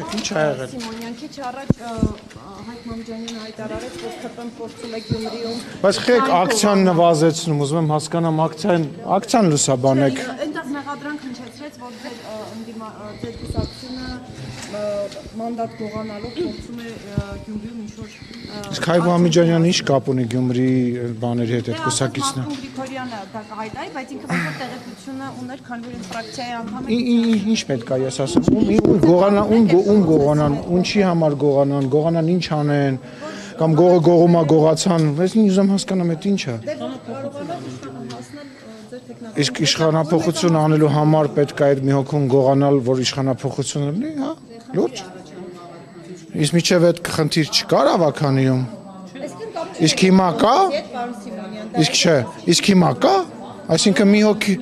Ինչ ա եղել։ Սիմոնյան քիչ առաջ Հայկ Մամջանյանը հայտարարեց, որ ԿՊ-ն փորձում է Գյումրիում։ Բայց խեք ակցիան նվազեցնում, ուզում եմ հասկանամ ակցիան լուսաբանեք։ Այնտեղ մեղադրանք հնչեցրեց, որ ձեր կուսակցությունը մանդատ գողանալով փորձում է Գյումրիում ինչ-որ Իսկ Հայկ Մամջանյանը ինչ կապ ունի Գյումրի բաների հետ այդ կուսակիցն։ Գրիգորյանը դա կհայտարարի, բայց ինքը ոչ տեղեկությունը ուներ, քանի որ ինֆրակցիայի անդամ է։ Ինչ պետք է ես ասեմ, ում գողանան, ինչի համար գողանան ինչ անեն, կամ գողը գողումա գողացան, ես ուզում հասկանամ այդ ինչ է։ Իսկ իշխանափոխություն անելու համար պետք է այդ մի հոգուն գողանալ, որ իշխանափոխություն լինի, հա, լուրջ։ Իսկ միջև այդ խնդիր չկար ավականիում։ Իսկ հիմա կա։ Իսկ չէ, իսկ հիմա կա, այսինքն մի հոգի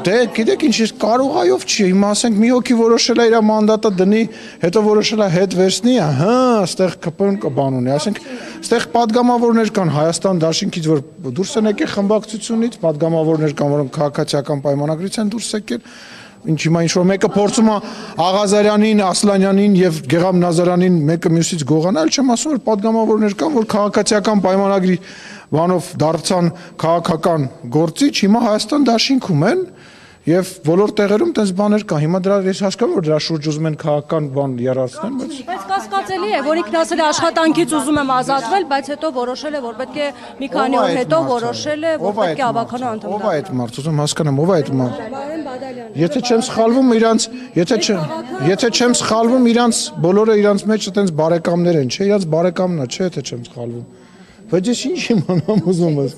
դե գիտեք ինչ ես կարողայով չի, հիմա ասենք մի հոգի որոշել է իր մանդատը դնի, հետո որոշել է հետ վերցնի, հա, այստեղ ԿՊ-ն կբան ունի, ասենք այստեղ падգամավորներ կան Հայաստան դաշինքից, որ դուրս են եկել խմբակցությունից, падգամավորներ կան, որոնք քաղաքացիական պայմանագրից են դուրս եկել, ինչ հիմա ինչ որ մեկը փորձում է Աղազարյանին, Ասլանյանին եւ Գեգամ Նազարյանին մեկը մյուսից գողանալ, չեմ ասում որ падգամավորներ կան, որ քաղաքացիական պայմանագրի բանով դարձան քաղաքական գործիչ, հիմա Հայաստան դաշինքում են եւ բոլոր տեղերում տես բաներ կան։ Հիմա դրա ես հասկանում որ դրա շուրջ ուզում են քաղաքական բան երարցնեն, բայց կասկածելի է, որ ինքն ասել է աշխատանքից ուզում եմ ազատվել, բայց հետո որոշել է, որ պետք է մի քանի օր հետո որոշել է, որ պետք է ավականու անդամ դառնա։ Ո՞վ է այդ մարդը, ուզում հասկանամ, ո՞վ է այդ մարդը։ Եթե չեմ սխալվում, եթե չեմ սխալվում, իրանց բոլորը իրանց մեջ այտենց բարեկամներ են, չէ, իրանց բարեկամն է, չէ, եթե չեմ սխալվում։ Բայց ես ինչ իմանամ ուզում ես։